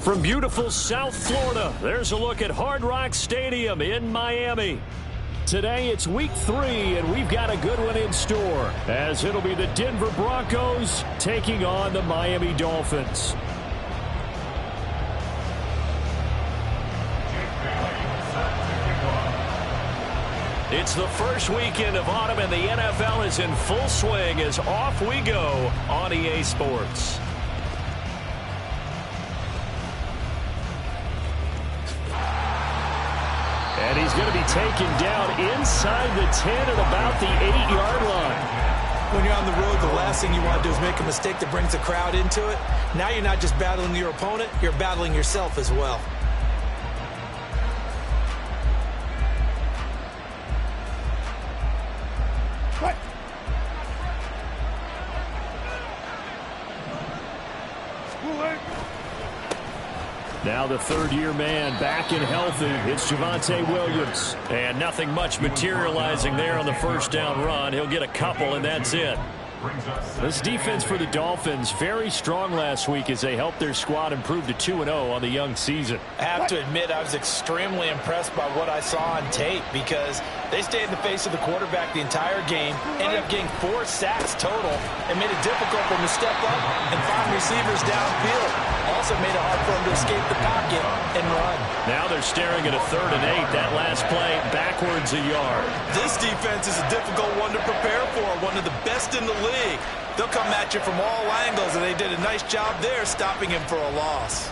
From beautiful South Florida, there's a look at Hard Rock Stadium in Miami. Today it's week 3, and we've got a good one in store, as it'll be the Denver Broncos taking on the Miami Dolphins. It's the first weekend of autumn, and the NFL is in full swing as off we go on EA Sports. And he's going to be taken down inside the 10 at about the 8-yard line. When you're on the road, the last thing you want to do is make a mistake that brings the crowd into it. Now you're not just battling your opponent, you're battling yourself as well. Now the third-year man back and healthy. It's Javonte Williams. And nothing much materializing there on the first down run. He'll get a couple, and that's it. This defense for the Dolphins, very strong last week as they helped their squad improve to 2-0 on the young season. I have to admit, I was extremely impressed by what I saw on tape because they stayed in the face of the quarterback the entire game, ended up getting 4 sacks total, and made it difficult for him to step up and find receivers downfield. Also made it hard for him to escape the pocket and run. Now they're staring at a 3rd and 8. That last play backwards a yard. This defense is a difficult one to prepare for, one of the best in the league. They'll come at you from all angles, and they did a nice job there stopping him for a loss.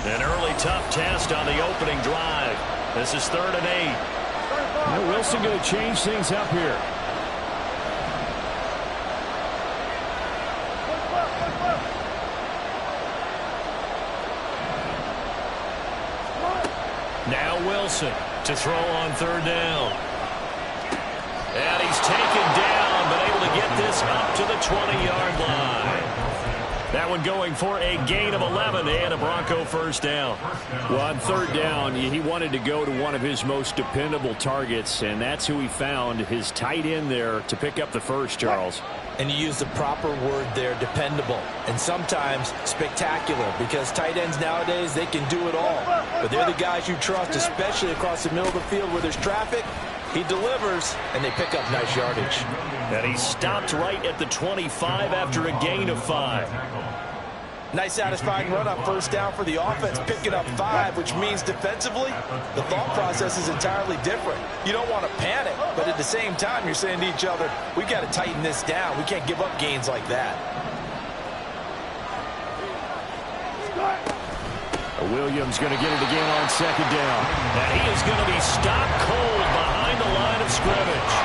An early tough test on the opening drive. This is 3rd and 8. Now Wilson going to change things up here. Now Wilson to throw on 3rd down. And he's taken down, but able to get this up to the 20-yard line. That one going for a gain of 11 and a Bronco first down. Well, on 3rd down, he wanted to go to one of his most dependable targets, and that's who he found, his tight end there, to pick up the first, Charles. And you use the proper word there, dependable, and sometimes spectacular, because tight ends nowadays, they can do it all. But they're the guys you trust, especially across the middle of the field where there's traffic. He delivers, and they pick up nice yardage. And he stopped right at the 25 after a gain of 5. Nice satisfying run on 1st down for the offense, picking up 5, which means defensively, the thought process is entirely different. You don't want to panic, but at the same time, you're saying to each other, we got to tighten this down. We can't give up gains like that. Williams going to get it again on 2nd down. And he is going to be stopped cold behind the line of scrimmage.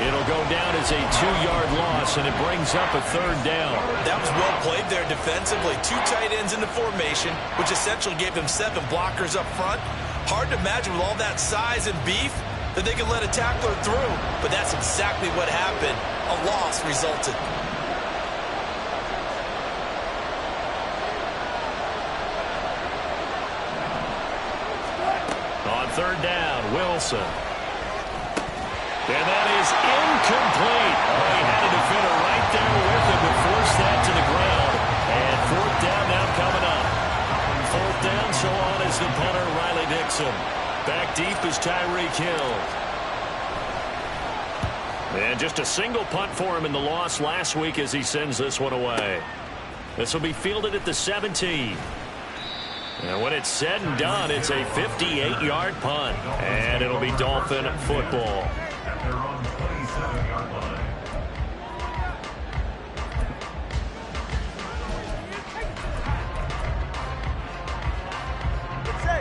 It'll go down as a 2-yard loss, and it brings up a 3rd down. That was well played there defensively. 2 tight ends in the formation, which essentially gave them 7 blockers up front. Hard to imagine with all that size and beef that they could let a tackler through, but that's exactly what happened. A loss resulted. On 3rd down, Wilson. And that is incomplete. Oh, he had a defender right there with him to force that to the ground. And 4th down now coming up. 4th down, so on is the punter, Riley Dixon. Back deep is Tyreek Hill. And just a single punt for him in the loss last week as he sends this one away. This will be fielded at the 17. And when it's said and done, it's a 58-yard punt. And it'll be Dolphin football.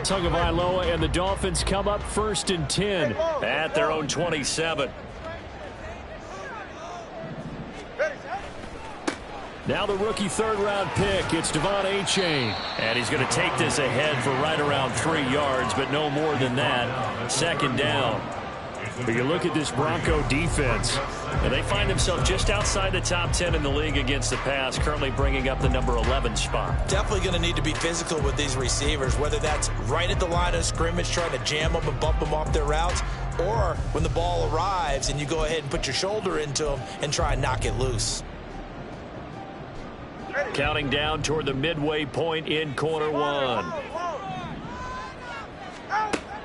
Tagovailoa and the Dolphins come up 1st and 10 at their own 27. Now the rookie 3rd-round pick, it's Devon Achane. And he's going to take this ahead for right around 3 yards, but no more than that. 2nd down. But you look at this Bronco defense, and they find themselves just outside the top 10 in the league against the pass, currently bringing up the number 11 spot. Definitely going to need to be physical with these receivers, whether that's right at the line of scrimmage trying to jam them and bump them off their routes, or when the ball arrives and you go ahead and put your shoulder into them and try and knock it loose. Counting down toward the midway point in quarter one.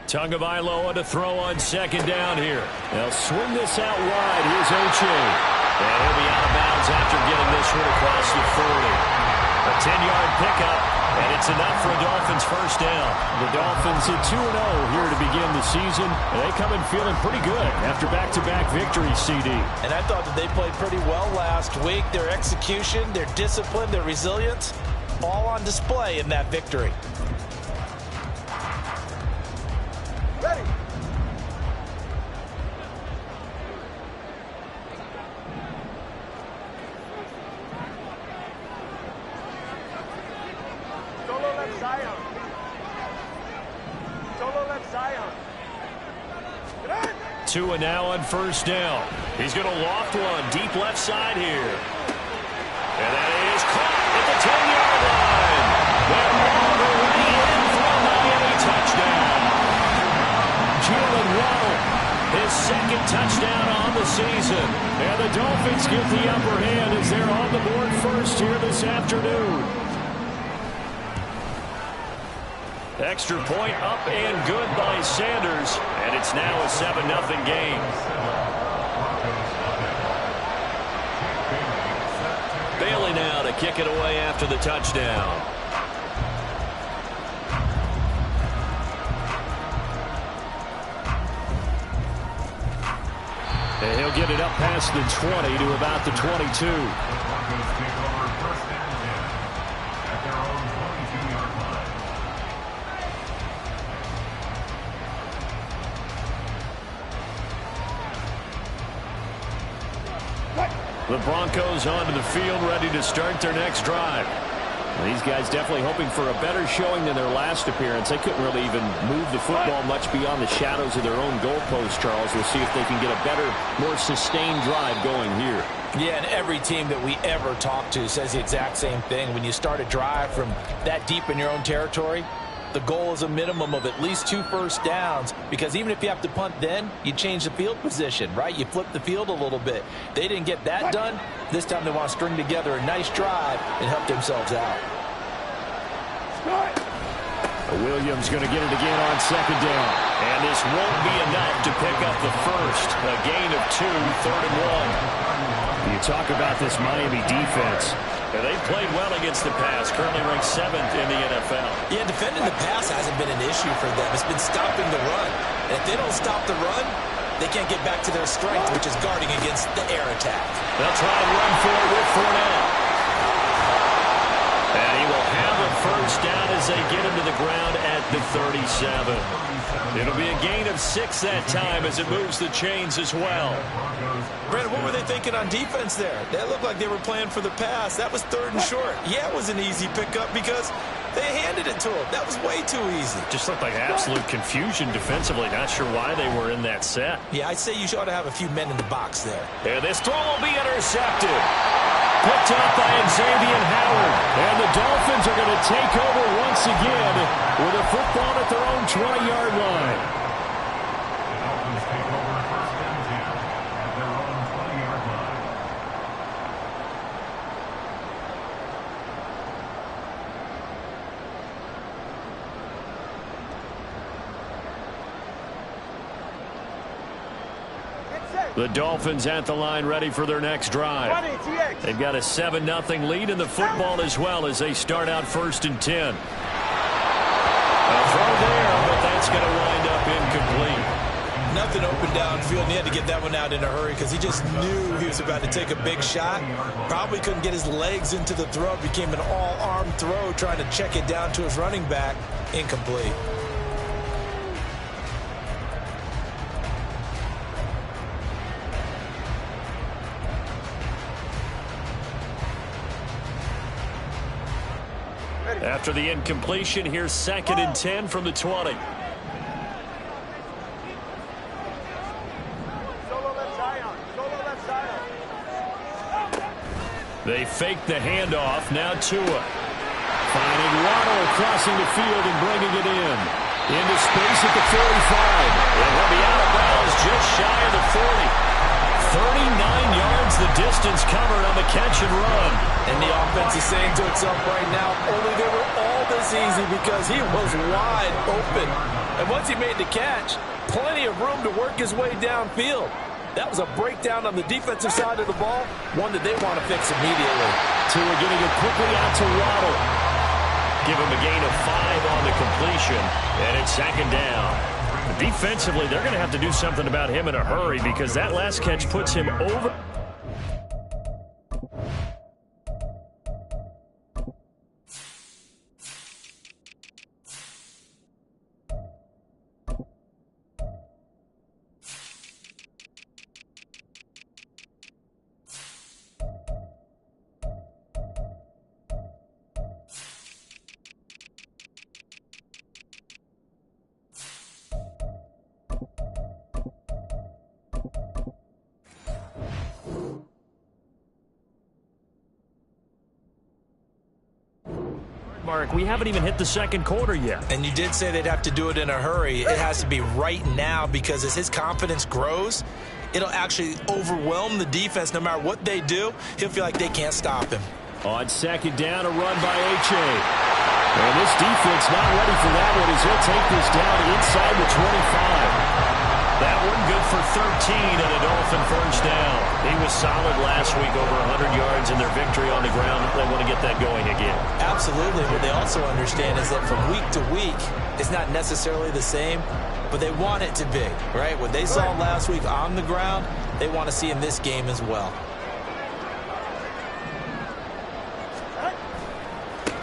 Tagovailoa to throw on second down here. They'll swing this out wide. Here's Oche. And he'll be out of bounds after getting this one across the 40. A 10-yard pickup, and it's enough for a Dolphins first down. The Dolphins at 2-0 here to begin the season. And they come in feeling pretty good after back-to-back victories, CD. And I thought that they played pretty well last week. Their execution, their discipline, their resilience, all on display in that victory. Ready. Solo left Zion. Solo left Zion. Tua now on first down. He's going to loft one deep left side here. And that is caught at the 10-yard line. They're all the way in for a Miami touchdown. Jalen Waddle, his second touchdown on the season. And the Dolphins get the upper hand as they're on the board first here this afternoon. Extra point up and good by Sanders. And it's now a 7-0 game. Bailey now to kick it away after the touchdown. And he'll get it up past the 20 to about the 22. The Broncos onto the field, ready to start their next drive. These guys definitely hoping for a better showing than their last appearance. They couldn't really even move the football much beyond the shadows of their own goalpost, Charles. We'll see if they can get a better, more sustained drive going here. Yeah, and every team that we ever talk to says the exact same thing. When you start a drive from that deep in your own territory, the goal is a minimum of at least 2 first downs, because even if you have to punt then, you change the field position, right? You flip the field a little bit. They didn't get that done. This time they want to string together a nice drive and help themselves out. Williams going to get it again on second down. And this won't be enough to pick up the first. A gain of 2, 3rd and 1. You talk about this Miami defense. And they've played well against the pass, currently ranked 7th in the NFL. Yeah, defending the pass hasn't been an issue for them. It's been stopping the run. And if they don't stop the run, they can't get back to their strength, which is guarding against the air attack. They'll try and run for it with Fournette. And he will have a first down as they get him to the ground at the 37. It'll be a gain of 6 that time as it moves the chains as well. Brandon, what were they thinking on defense there? They looked like they were playing for the pass. That was 3rd and short. Yeah, it was an easy pickup because they handed it to him. That was way too easy. Just looked like absolute confusion defensively. Not sure why they were in that set. Yeah, I'd say you ought to have a few men in the box there. And this throw will be intercepted. Picked up by Xavier Howard. And the Dolphins are going to take over once again with a football at their own 20-yard line. The Dolphins at the line ready for their next drive. They've got a 7-0 lead in the football as well as they start out 1st and 10. A throw there, but that's going to wind up incomplete. Nothing open downfield, and he had to get that one out in a hurry because he just knew he was about to take a big shot. Probably couldn't get his legs into the throw. Became an all-arm throw trying to check it down to his running back. Incomplete. After the incompletion, here's 2nd and 10 from the 20. They fake the handoff. Now Tua. Finding Waddle crossing the field and bringing it in. Into space at the 45. And he'll be out of bounds just shy of the 40. 39 yards the distance covered on the catch and run. And the offense is saying to itself right now, only they were all this easy because he was wide open. And once he made the catch, plenty of room to work his way downfield. That was a breakdown on the defensive side of the ball, one that they want to fix immediately. Tua getting it quickly out to Waddle. Give him a gain of 5 on the completion, and it's second down. Defensively, they're going to have to do something about him in a hurry because that last catch puts him over. Mark, we haven't even hit the second quarter yet. And you did say they'd have to do it in a hurry. It has to be right now because as his confidence grows, it'll actually overwhelm the defense. No matter what they do, he'll feel like they can't stop him. On second down, a run by H.A. And this defense not ready for that one as he'll take this down inside the 25. That one good for 13 and a Dolphin first down. He was solid last week, over 100 yards in their victory on the ground. They want to get that going again. Absolutely. What they also understand is that from week to week, it's not necessarily the same, but they want it to be, right? What they saw last week on the ground, they want to see in this game as well.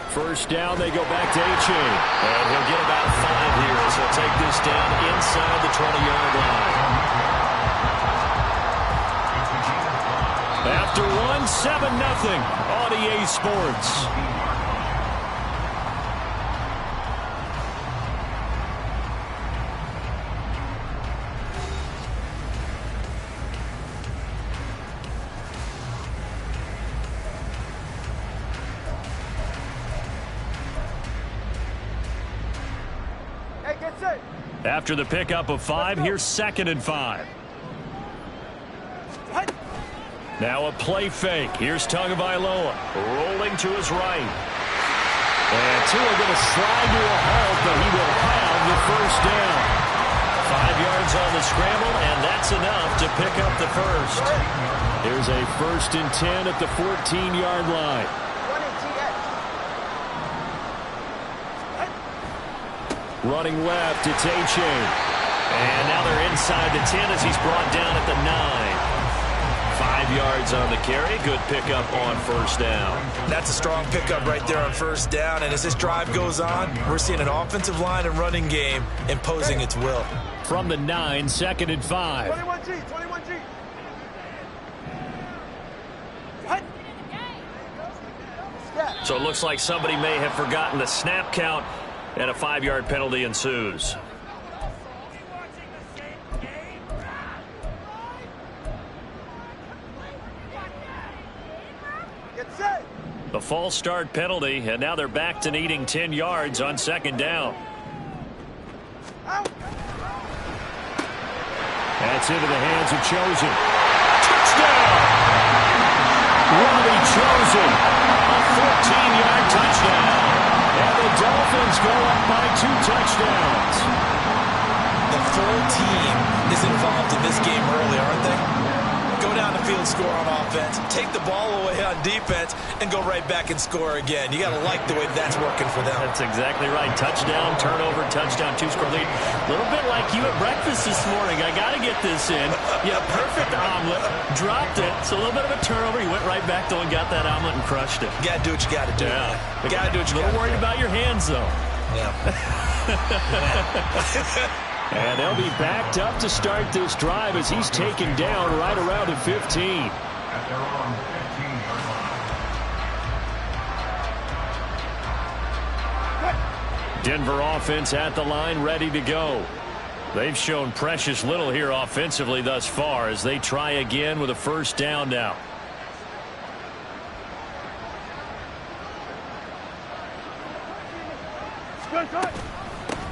First down, they go back to H.A. And he'll get about 5 here as he'll take this down inside the 20-yard line. After one, 7-0 on EA Sports. After the pickup of 5, here's 2nd and 5. Now a play fake. Here's Tagovailoa rolling to his right. And Tua going to slide to a halt, but he will have the first down. 5 yards on the scramble, and that's enough to pick up the first. Here's a 1st and 10 at the 14-yard line. Running left, it's H.A. And now they're inside the 10 as he's brought down at the 9. 5 yards on the carry. Good pickup on first down. That's a strong pickup right there on first down. And as this drive goes on, we're seeing an offensive line and running game imposing its will. From the 9, 2nd and 5. 21G, 21G. So it looks like somebody may have forgotten the snap count, and a 5-yard penalty ensues. The false start penalty, and now they're back to needing 10 yards on 2nd down. That's into the hands of Chosen. Touchdown! Robbie Chosen, a 14-yard touchdown. And the Dolphins go up by 2 touchdowns. The full team is involved in this game early, aren't they? Go down the field, score on offense, take the ball away on defense, and go right back and score again. You got to like the way that's working for them. That's exactly right. Touchdown, turnover, touchdown, 2-score lead. A little bit like you at breakfast this morning. I got to get this in. Yeah, perfect omelet. Dropped it. It's a little bit of a turnover. You went right back, though, and got that omelet and crushed it. You got to do what you got to do. Yeah. You got to do what you got to do. A little worried about your hands, though. Yeah. And they'll be backed up to start this drive as he's taken down right around the 15. Denver offense at the line, ready to go. They've shown precious little here offensively thus far as they try again with a first down now.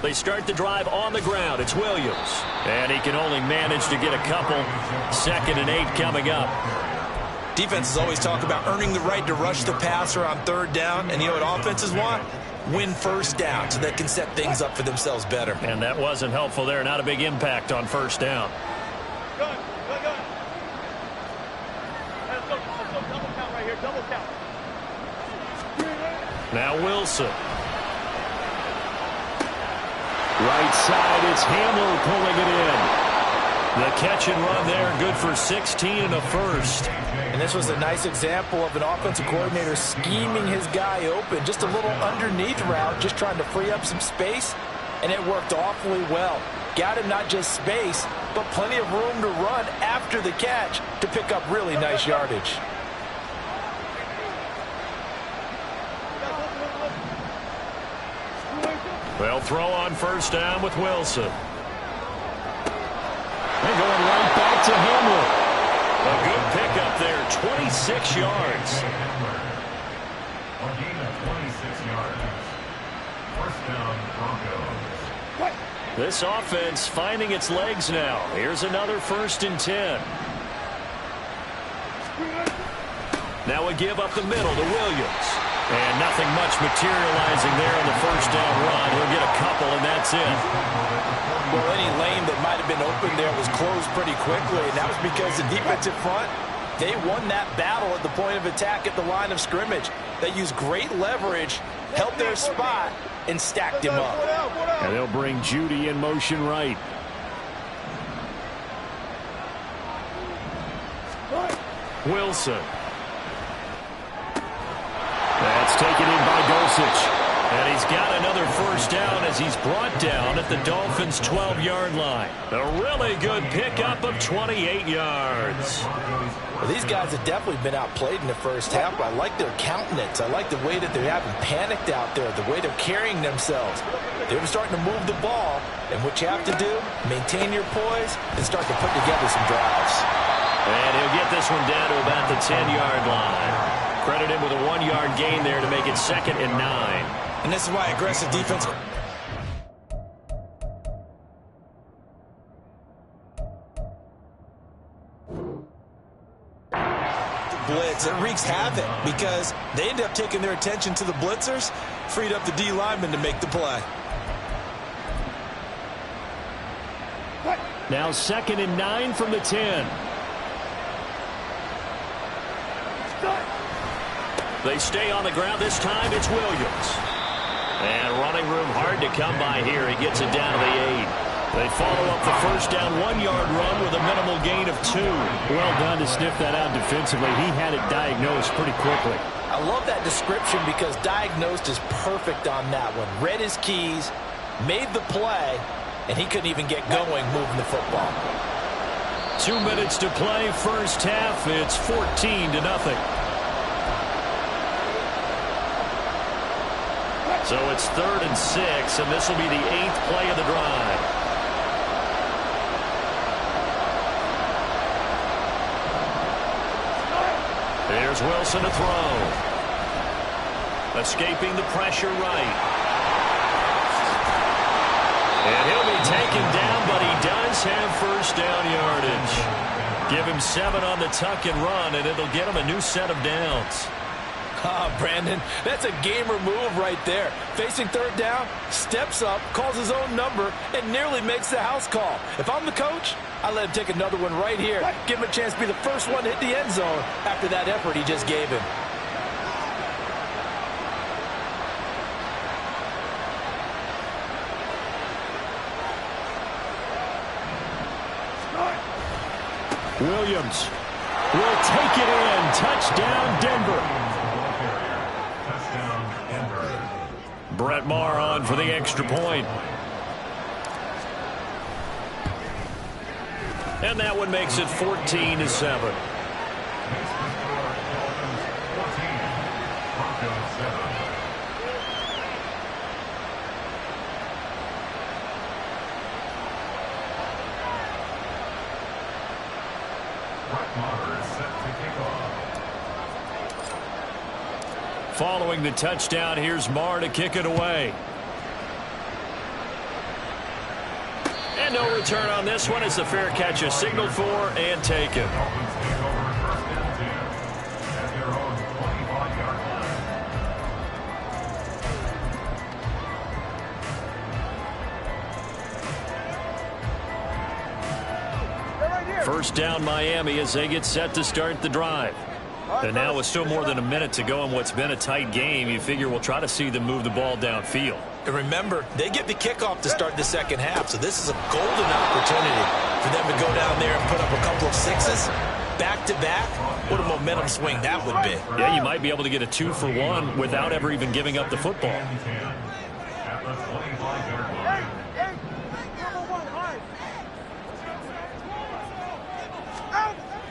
They start the drive on the ground. It's Williams. And he can only manage to get a couple. 2nd and 8 coming up. Defenses always talk about earning the right to rush the passer on 3rd down. And you know what offenses want? Win 1st down so they can set things up for themselves better. And that wasn't helpful there. Not a big impact on 1st down. Good. Let's go. Double count right here. Double count. Now Wilson. Right side, it's Hamler pulling it in. The catch and run there, good for 16 and a first. And this was a nice example of an offensive coordinator scheming his guy open. Just a little underneath route, just trying to free up some space, and it worked awfully well. Got him not just space, but plenty of room to run after the catch to pick up really nice yardage. They'll throw on 1st down with Wilson. And going right back to Hamler. A good pickup there, 26 yards. A gain of 26 yards. 1st down, Broncos. This offense finding its legs now. Here's another 1st and 10. Now a give up the middle to Williams. And nothing much materializing there on the 1st down run. He'll get a couple, and that's it. Well, any lane that might have been open there was closed pretty quickly, and that was because the defensive front, they won that battle at the point of attack at the line of scrimmage. They used great leverage, held their spot, and stacked him up. And they'll bring Judy in motion right. Wilson. That's taken in by Dulcich. And he's got another 1st down as he's brought down at the Dolphins' 12-yard line. A really good pickup of 28 yards. Well, these guys have definitely been outplayed in the 1st half. I like their countenance. I like the way that they're having panicked out there, the way they're carrying themselves. They're starting to move the ball, and what you have to do, maintain your poise and start to put together some drives. And he'll get this one down to about the 10-yard line. Credit him with a 1-yard gain there to make it 2nd and 9. And this is why aggressive defense. Blitz, it wreaks havoc because they end up taking their attention to the blitzers, freed up the D lineman to make the play. Now 2nd and 9 from the 10. They stay on the ground. This time it's Williams. And running room hard to come by here. He gets it down to the 8. They follow up the 1st down 1-yard run with a minimal gain of 2. Well done to sniff that out defensively. He had it diagnosed pretty quickly. I love that description because diagnosed is perfect on that one. Read his keys, made the play, and he couldn't even get going moving the football. 2 minutes to play, 1st half. It's 14-0. So it's 3rd and 6, and this will be the 8th play of the drive. There's Wilson to throw. Escaping the pressure right. And he'll be taken down, but he does have 1st down yardage. Give him 7 on the tuck and run, and it'll get him a new set of downs. Brandon, that's a gamer move right there. Facing 3rd down, steps up, calls his own number, and nearly makes the house call. If I'm the coach, I let him take another one right here. Give him a chance to be the first one to hit the end zone after that effort he just gave him. Williams will take it in. Touchdown, Denver. Brett Maher on for the extra point. And that one makes it 14-7. Following the touchdown, here's Maher to kick it away. And no return on this one as the fair catch is signaled for and taken. Dolphins take over first and 10 at their own 25-yard line. First down Miami as they get set to start the drive. And now with still more than a minute to go in what's been a tight game, you figure we'll try to see them move the ball downfield. And remember, they get the kickoff to start the second half, so this is a golden opportunity for them to go down there and put up a couple of sixes back-to-back. What a momentum swing that would be. Yeah, you might be able to get a 2-for-1 without ever even giving up the football. At the 25-yard line.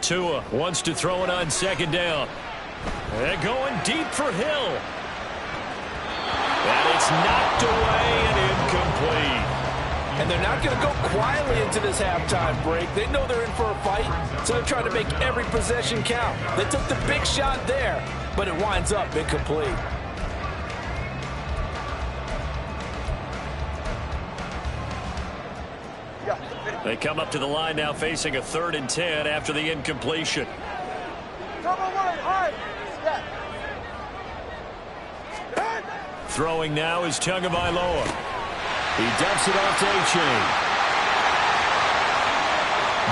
Tua wants to throw it on second down. And going deep for Hill. And it's knocked away and incomplete. And they're not going to go quietly into this halftime break. They know they're in for a fight, so they're trying to make every possession count. They took the big shot there, but it winds up incomplete. They come up to the line now facing a 3rd and 10 after the incompletion. Throwing now is Tagovailoa. He dumps it off to A-Chain.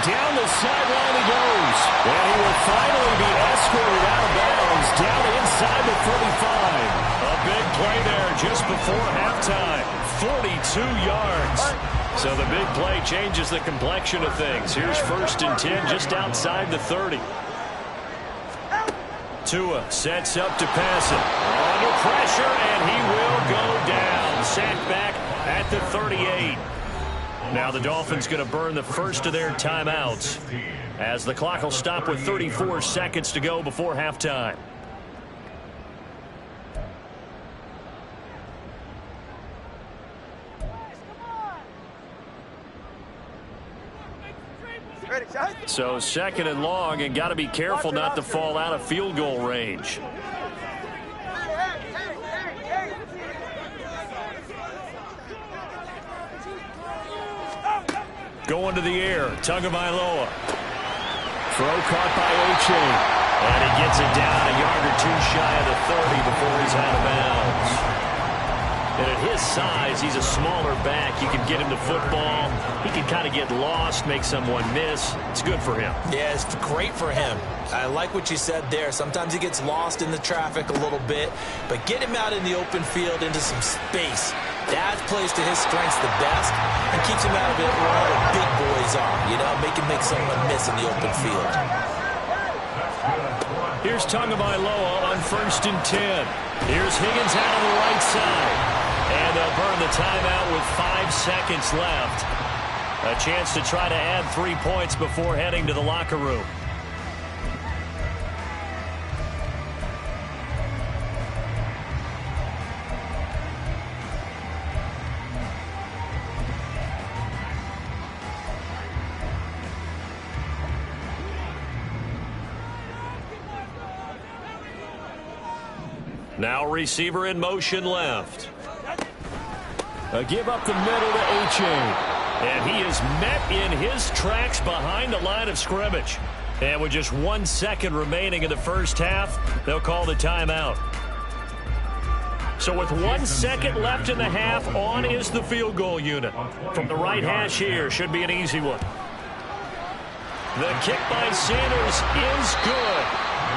Down the sideline he goes. And he will finally be escorted out of bounds down inside the 35. A big play there just before halftime. 42 yards. So the big play changes the complexion of things. Here's 1st and 10 just outside the 30. Tua sets up to pass it. Under pressure, and he will go down. Sacked back at the 38. Now the Dolphins going to burn the first of their timeouts as the clock will stop with 34 seconds to go before halftime. So 2nd and long, and got to be careful not to fall out of field goal range. Going to the air, Tagovailoa. Throw caught by A-Chain. And he gets it down a yard or 2 shy of the 30 before he's out of bounds. And at his size, he's a smaller back. You can get him to football. He can kind of get lost, make someone miss. It's good for him. Yeah, it's great for him. I like what you said there. Sometimes he gets lost in the traffic a little bit, but get him out in the open field into some space. That plays to his strengths the best and keeps him out of it where all the big boys are. You know, make someone miss in the open field. Here's Tagovailoa on 1st and 10. Here's Higgins out on the right side. And they'll burn the timeout with 5 seconds left. A chance to try to add 3 points before heading to the locker room. Now receiver in motion left. A give up the middle to A-Chain. And he is met in his tracks behind the line of scrimmage. And with just 1 second remaining in the first half, they'll call the timeout. So with 1 second left in the half, on is the field goal unit. From the right hash here, should be an easy one. The kick by Sanders is good.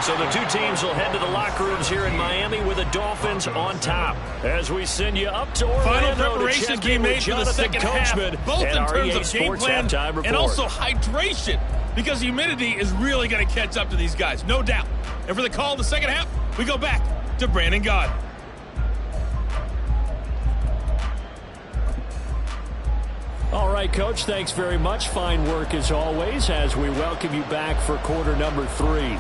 So the two teams will head to the locker rooms here in Miami with the Dolphins on top. As we send you up to Orlando final preparations being made for the second half, both in terms of game plan and also hydration, because humidity is really going to catch up to these guys, no doubt. And for the call in the second half, we go back to Brandon Gaud. All right, Coach, thanks very much. Fine work as always as we welcome you back for quarter number 3.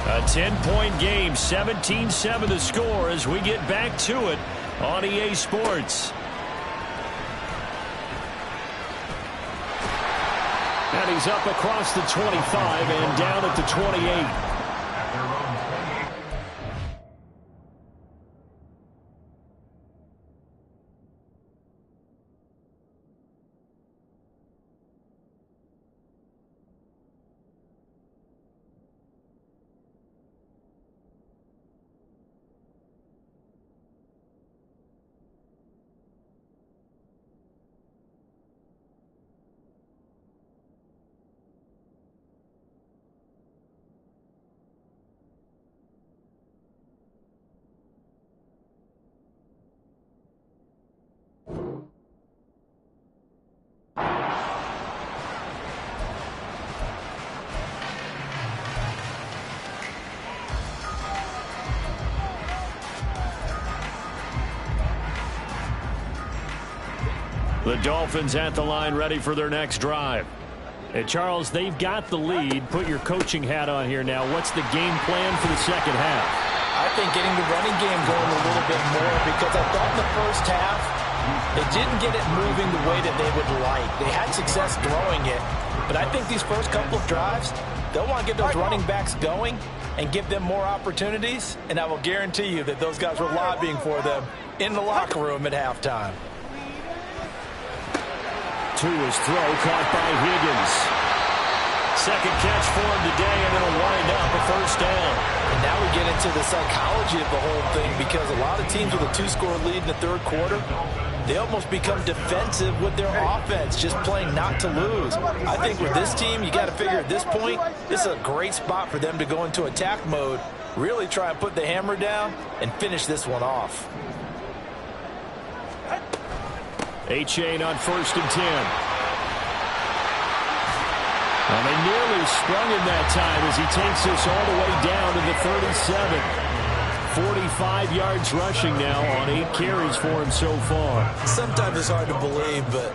A 10-point game, 17-7 the score as we get back to it on EA Sports. And he's up across the 25 and down at the 28. The Dolphins at the line ready for their next drive. And Charles, they've got the lead. Put your coaching hat on here now. What's the game plan for the second half? I think getting the running game going a little bit more, because I thought in the first half they didn't get it moving the way that they would like. They had success throwing it, but I think these first couple of drives, they'll want to get those running backs going and give them more opportunities, and I will guarantee you that those guys were lobbying for them in the locker room at halftime. To his throw, caught by Higgins. Second catch for him today, and it'll wind up a first down. And now we get into the psychology of the whole thing, because a lot of teams with a 2-score lead in the third quarter, they almost become defensive with their offense, just playing not to lose. I think with this team, you got to figure at this point, this is a great spot for them to go into attack mode, really try and put the hammer down and finish this one off. A-Chain on 1st and 10. Well, they nearly sprung him that time as he takes this all the way down to the 37. 45 yards rushing now on 8 carries for him so far. Sometimes it's hard to believe, but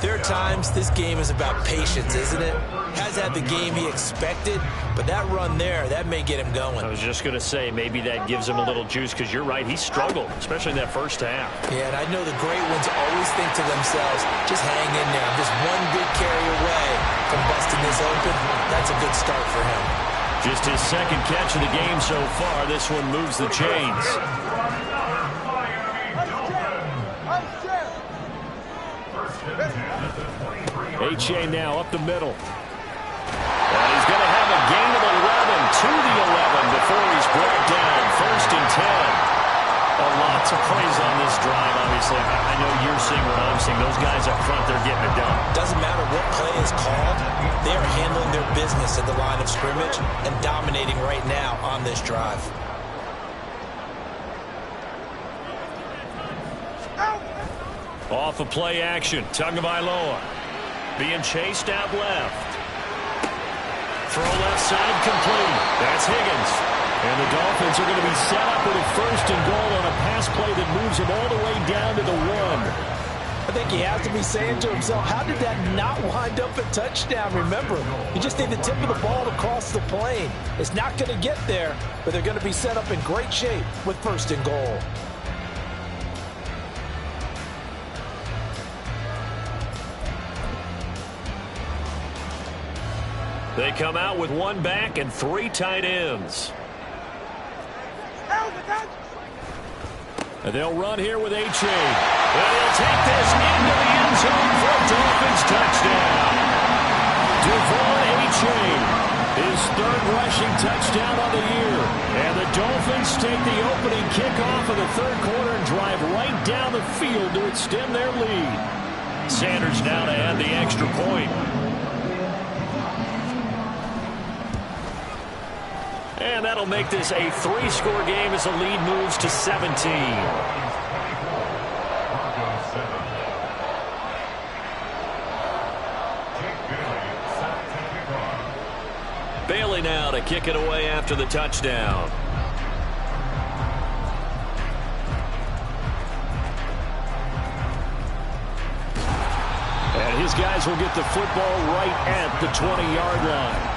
there are times this game is about patience, isn't it? Has had the game he expected, but that run there, that may get him going. I was just going to say, maybe that gives him a little juice, because you're right, he struggled, especially in that first half. Yeah, and I know the great ones always think to themselves, just hang in there. I'm just one good carry away from busting this open. That's a good start for him. Just his second catch of the game so far. This one moves the chains. A-Chain now up the middle. And he's going to have a gain of 11 to the 11 before he's brought down. 1st and 10. Lots of praise on this drive, obviously. I know you're seeing what I'm seeing. Those guys up front, they're getting it done. Doesn't matter what play is called. They are handling their business at the line of scrimmage and dominating right now on this drive. Off of play action. Tagovailoa being chased out left. Throw left side complete. That's Higgins. And the Dolphins are going to be set up with a 1st and goal on a pass play that moves him all the way down to the 1. I think he has to be saying to himself, how did that not wind up a touchdown? Remember, you just need the tip of the ball to cross the plane. It's not going to get there, but they're going to be set up in great shape with 1st and goal. They come out with 1 back and 3 tight ends. And they'll run here with A-Chain. And he'll take this into the end zone for a Dolphins touchdown. Devon A-Chain, his 3rd rushing touchdown of the year. And the Dolphins take the opening kickoff of the 3rd quarter and drive right down the field to extend their lead. Sanders now to add the extra point. And that'll make this a 3-score game as the lead moves to 17. Bailey now to kick it away after the touchdown. And his guys will get the football right at the 20-yard line.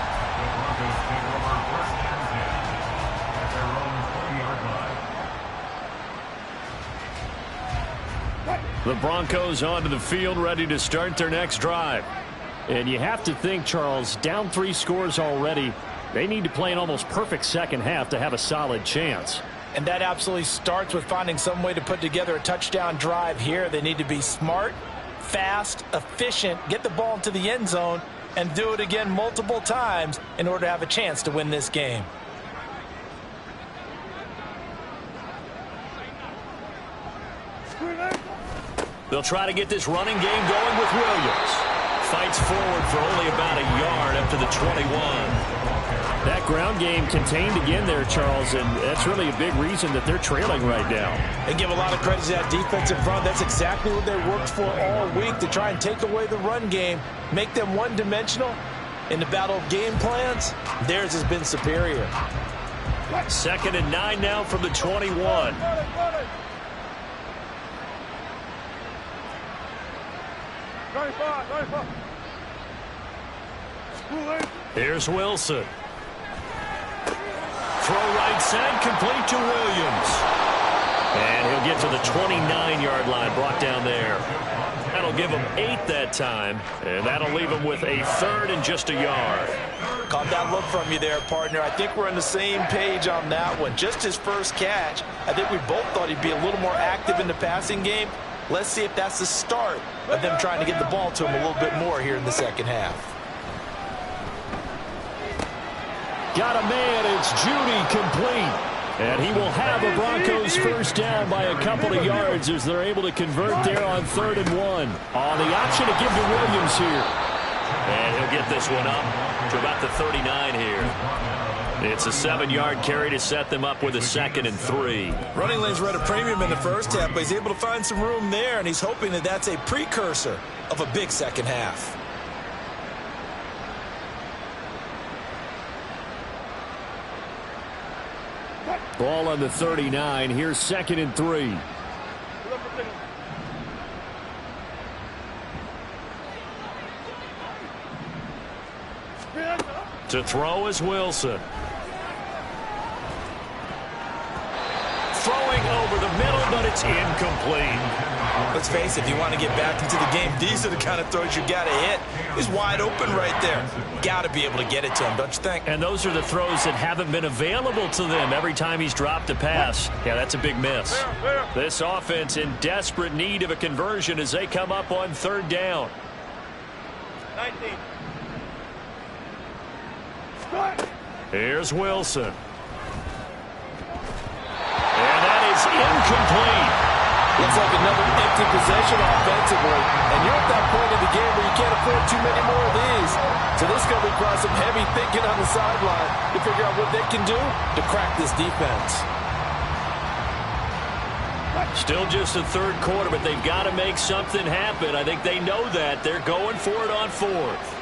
The Broncos onto the field, ready to start their next drive. And you have to think, Charles, down 3 scores already. They need to play an almost perfect second half to have a solid chance. And that absolutely starts with finding some way to put together a touchdown drive here. They need to be smart, fast, efficient, get the ball into the end zone, and do it again multiple times in order to have a chance to win this game. They'll try to get this running game going with Williams. Fights forward for only about a yard up to the 21. That ground game contained again there, Charles, and that's really a big reason that they're trailing right now. They give a lot of credit to that defensive front. That's exactly what they worked for all week, to try and take away the run game, make them one-dimensional. In the battle of game plans, theirs has been superior. 2nd and 9 now from the 21. 35. Here's Wilson. Throw right side, complete to Williams. And he'll get to the 29-yard line, brought down there. That'll give him 8 that time, and that'll leave him with a 3rd and just a yard. Caught that look from you there, partner. I think we're on the same page on that one. Just his first catch, I think we both thought he'd be a little more active in the passing game. Let's see if that's the start of them trying to get the ball to him a little bit more here in the second half. Got a man, it's Judy, complete. And he will have a Broncos first down by a couple of yards as they're able to convert there on 3rd and 1. On the option to give to Williams here. And he'll get this one up to about the 39 here. It's a 7-yard carry to set them up with a 2nd and 3. Running lanes were at a premium in the first half, but he's able to find some room there, and he's hoping that that's a precursor of a big second half. Ball on the 39. Here's 2nd and 3. To throw is Wilson. Throwing over the middle, but it's incomplete. Let's face it, if you want to get back into the game, these are the kind of throws you got to hit. He's wide open right there. Got to be able to get it to him, don't you think? And those are the throws that haven't been available to them every time he's dropped a pass. Yeah, that's a big miss. This offense in desperate need of a conversion as they come up on 3rd down. 19. Here's Wilson. And that is incomplete. Looks like another empty possession offensively. And you're at that point in the game where you can't afford too many more of these. So this is going to require some heavy thinking on the sideline to figure out what they can do to crack this defense. Still just the 3rd quarter, but they've got to make something happen. I think they know that. They're going for it on 4th.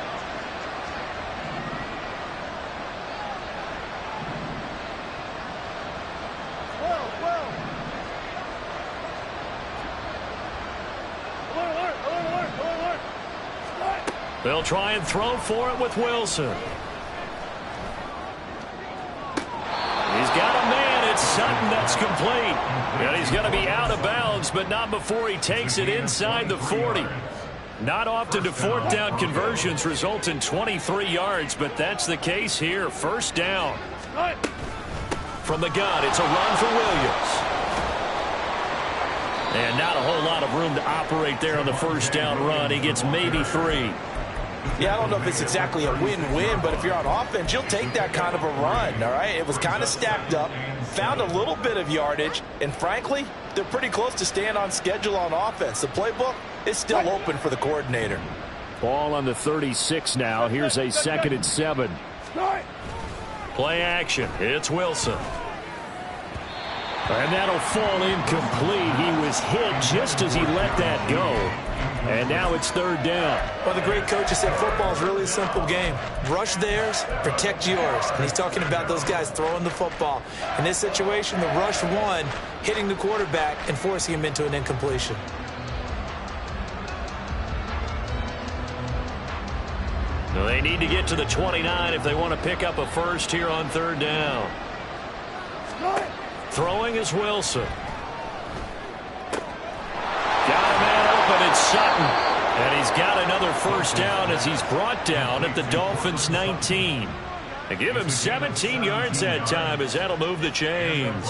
They'll try and throw for it with Wilson. He's got a man. It's Sutton that's complete. And he's going to be out of bounds, but not before he takes it inside the 40. Not often do 4th down conversions result in 23 yards, but that's the case here. First down. From the gun, it's a run for Williams. And not a whole lot of room to operate there on the first down run. He gets maybe 3. Yeah, I don't know if it's exactly a win-win, but if you're on offense, you'll take that kind of a run, all right? It was kind of stacked up, found a little bit of yardage, and frankly, they're pretty close to staying on schedule on offense. The playbook is still open for the coordinator. Ball on the 36 now. Here's a 2nd and 7. Play action. It's Wilson. And that'll fall incomplete. He was hit just as he let that go. And now it's 3rd down. Well, the great coaches said football is really a simple game. Rush theirs, protect yours. And he's talking about those guys throwing the football. In this situation, the rush one, hitting the quarterback and forcing him into an incompletion. They need to get to the 29 if they want to pick up a first here on 3rd down. Throwing is Wilson. Got a man open, it's Sutton. And he's got another first down as he's brought down at the Dolphins' 19. They give him 17 yards that time as that'll move the chains.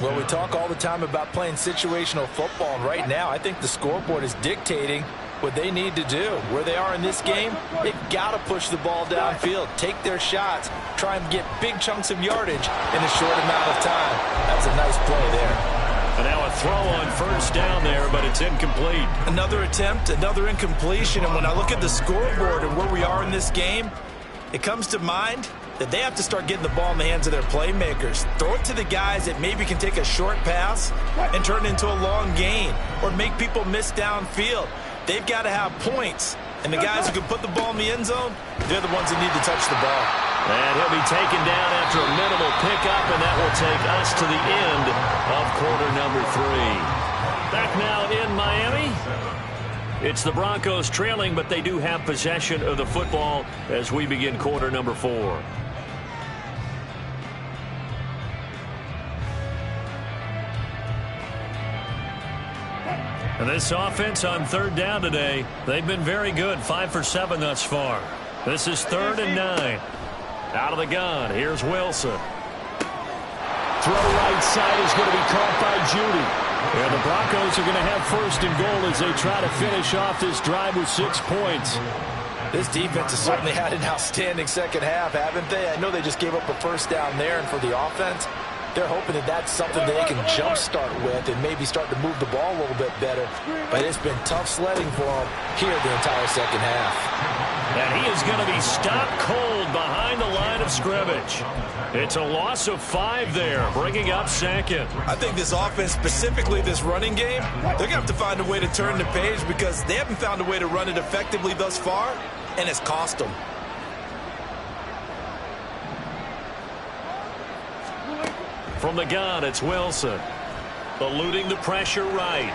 Well, we talk all the time about playing situational football, and right now I think the scoreboard is dictating what they need to do. Where they are in this game, they've got to push the ball downfield, take their shots, try and get big chunks of yardage in a short amount of time. That's a nice play there. And now a throw on first down there, but it's incomplete. Another attempt, another incompletion, and when I look at the scoreboard and where we are in this game, it comes to mind that they have to start getting the ball in the hands of their playmakers. Throw it to the guys that maybe can take a short pass and turn it into a long gain or make people miss downfield. They've got to have points, and the guys who can put the ball in the end zone, they're the ones that need to touch the ball. And he'll be taken down after a minimal pickup, and that will take us to the end of quarter number 3. Back now in Miami. It's the Broncos trailing, but they do have possession of the football as we begin quarter number 4. And this offense on third down today, they've been very good. 5 for 7 thus far. This is 3rd and 9. Out of the gun, here's Wilson. Throw right side is going to be caught by Judy. And the Broncos are going to have 1st and goal as they try to finish off this drive with 6 points. This defense has certainly had an outstanding second half, haven't they? I know they just gave up a 1st down there, and for the offense, they're hoping that that's something they can jumpstart with and maybe start to move the ball a little bit better. But it's been tough sledding for them here the entire second half. And he is going to be stopped cold behind the line of scrimmage. It's a loss of 5 there, bringing up 2nd. I think this offense, specifically this running game, they're going to have to find a way to turn the page because they haven't found a way to run it effectively thus far, and it's cost them. From the gun, it's Wilson. Eluding the pressure right.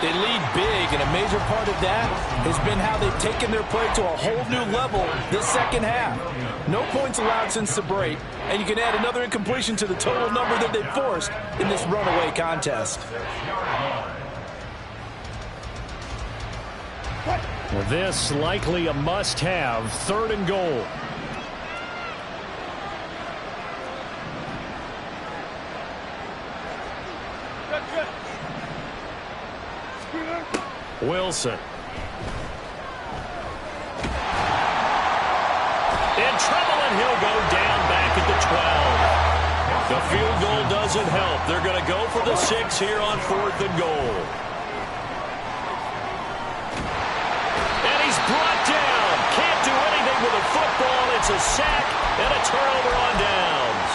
They lead big, and a major part of that has been how they've taken their play to a whole new level this second half. No points allowed since the break, and you can add another incompletion to the total number that they've forced in this runaway contest. This likely a must-have. 3rd and goal. Wilson. In trouble, and he'll go down back at the 12. The field goal doesn't help. They're going to go for the 6 here on 4th and goal. And he's brought down. Can't do anything with a football. It's a sack and a turnover on downs.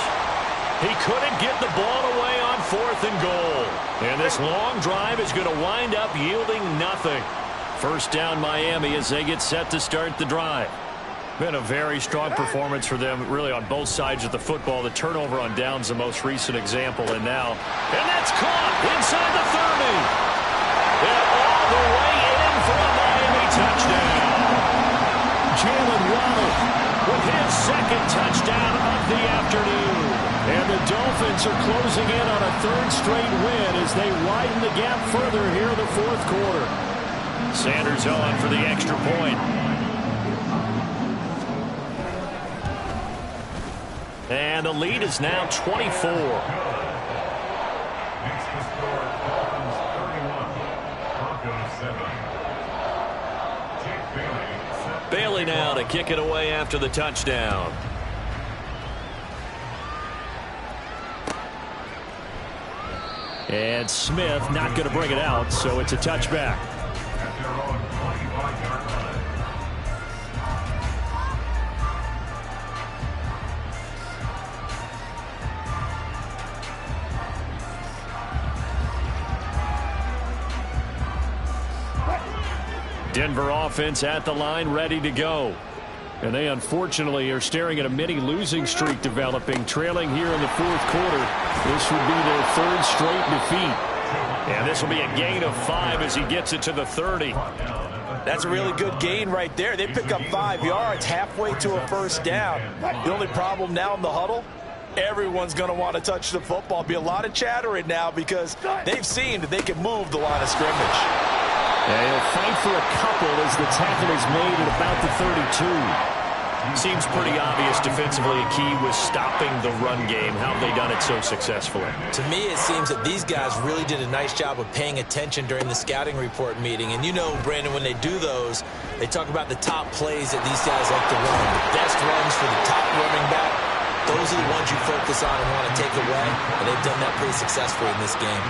He couldn't get the ball away on 4th and goal. And this long drive is going to wind up yielding nothing. 1st down Miami as they get set to start the drive. Been a very strong performance for them, really, on both sides of the football. The turnover on downs, the most recent example, and that's caught inside the 30. And all the way in for a Miami touchdown. Jalen Waddle with his 2nd touchdown of the afternoon. And the Dolphins are closing in on a 3rd straight win as they widen the gap further here in the 4th quarter. Sanders on for the extra point. And the lead is now 24. Next to score, Dolphins 31, Broncos 7. Jake Bailey. Bailey now to kick it away after the touchdown. And Smith not going to bring it out, so it's a touchback. At their own 25-yard line. Denver offense at the line, ready to go. And they unfortunately are staring at a mini losing streak developing, trailing here in the 4th quarter. This would be their 3rd straight defeat. And this will be a gain of 5 as he gets it to the 30. That's a really good gain right there. They pick up 5 yards halfway to a 1st down. The only problem now in the huddle, everyone's going to want to touch the football. Be a lot of chattering now because they've seen that they can move the line of scrimmage. Yeah, he'll fight for a couple as the tackle is made at about the 32. Seems pretty obvious defensively a key was stopping the run game. How have they done it so successfully? To me, it seems that these guys really did a nice job of paying attention during the scouting report meeting. And you know, Brandon, when they do those, they talk about the top plays that these guys like to run. The best runs for the top running back. Those are the ones you focus on and want to take away. And they've done that pretty successfully in this game.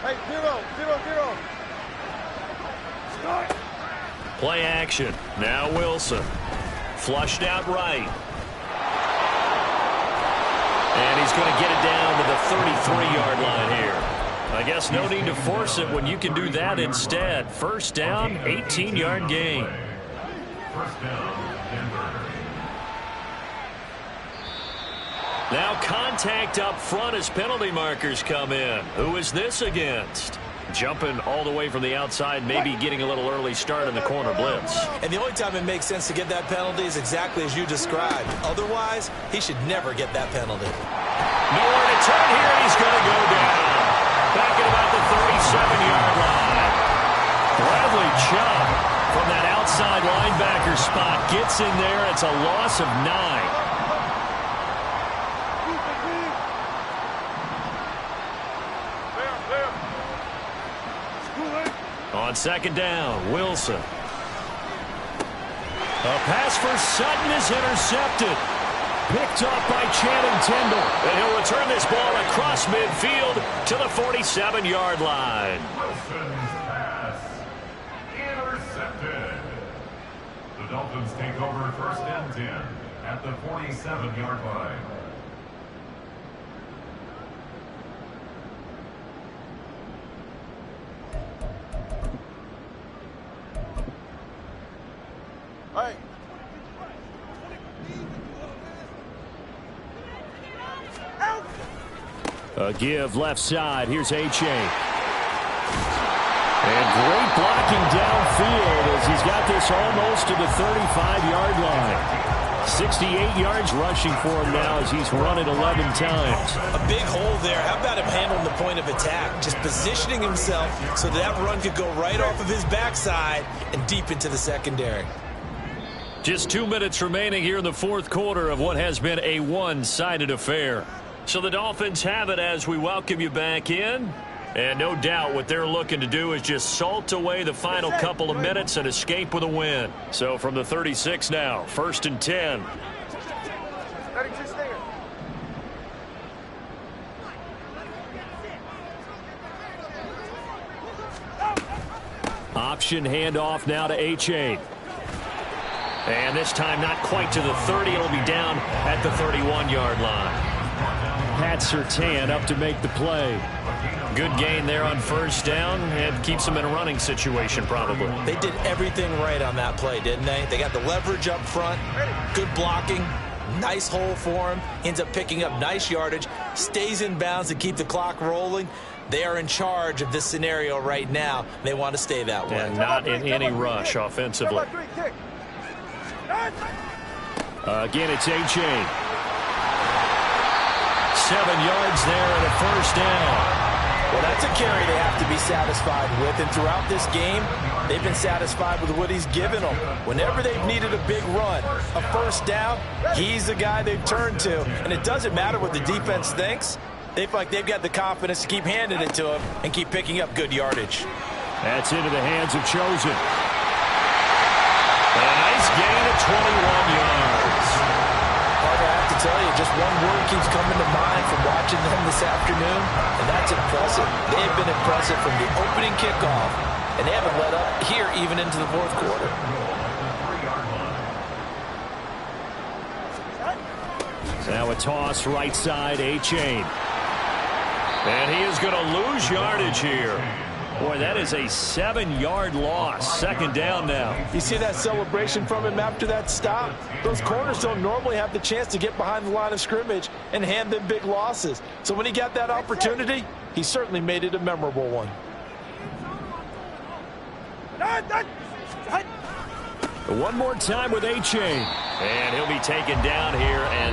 Hey, 0, 0, 0. Start. Play action. Now Wilson. Flushed out right. And he's going to get it down to the 33-yard line here. I guess no need to force it when you can do that instead. 1st down, 18-yard gain. 1st down, Denver. Now contact up front as penalty markers come in. Who is this against? Jumping all the way from the outside, maybe getting a little early start in the corner blitz. And the only time it makes sense to get that penalty is exactly as you described. Otherwise, he should never get that penalty. Nowhere to turn here, and he's going to go down. Back at about the 37-yard line. Bradley Chubb from that outside linebacker spot gets in there. It's a loss of 9. On second down, Wilson. A pass for Sutton is intercepted. Picked up by Channing Tindall. And he'll return this ball across midfield to the 47-yard line. Wilson's pass intercepted. The Dolphins take over first and 10 at the 47-yard line. Hey. A give left side. Here's A-Chain. And great blocking downfield as he's got this almost to the 35-yard line. 68 yards rushing for him now as he's run it 11 times. A big hole there. How about him handling the point of attack? Just positioning himself so that run could go right off of his backside and deep into the secondary. Just 2 minutes remaining here in the fourth quarter of what has been a one-sided affair. So the Dolphins have it as we welcome you back in. And no doubt what they're looking to do is just salt away the final couple of minutes and escape with a win. So from the 36 now, first and 10. Option handoff now to A-Chain. And this time not quite to the 30. It'll be down at the 31-yard line. Pat Surtain up to make the play. Good gain there on first down and keeps them in a running situation probably. They did everything right on that play, didn't they? They got the leverage up front, good blocking, nice hole for him, ends up picking up nice yardage, stays in bounds to keep the clock rolling. They are in charge of this scenario right now. They want to stay that way. And not in any rush offensively. Again, it's A-Chain. 7 yards there and a first down. Well, that's a carry they have to be satisfied with. And throughout this game, they've been satisfied with what he's given them. Whenever they've needed a big run, a first down, he's the guy they've turned to. And it doesn't matter what the defense thinks. They feel like they've got the confidence to keep handing it to him and keep picking up good yardage. That's into the hands of Chosen. A nice gain of 21 yards. Parker, I have to tell you, just one word keeps coming to mind from watching them this afternoon, and that's impressive. They have been impressive from the opening kickoff, and they haven't let up here even into the fourth quarter. Now a toss right side, A-Chain. And he is going to lose yardage here. Boy, that is a 7-yard loss. Second down now. You see that celebration from him after that stop? Those corners don't normally have the chance to get behind the line of scrimmage and hand them big losses. So when he got that opportunity, he certainly made it a memorable one. One more time with A-Chain. And he'll be taken down here and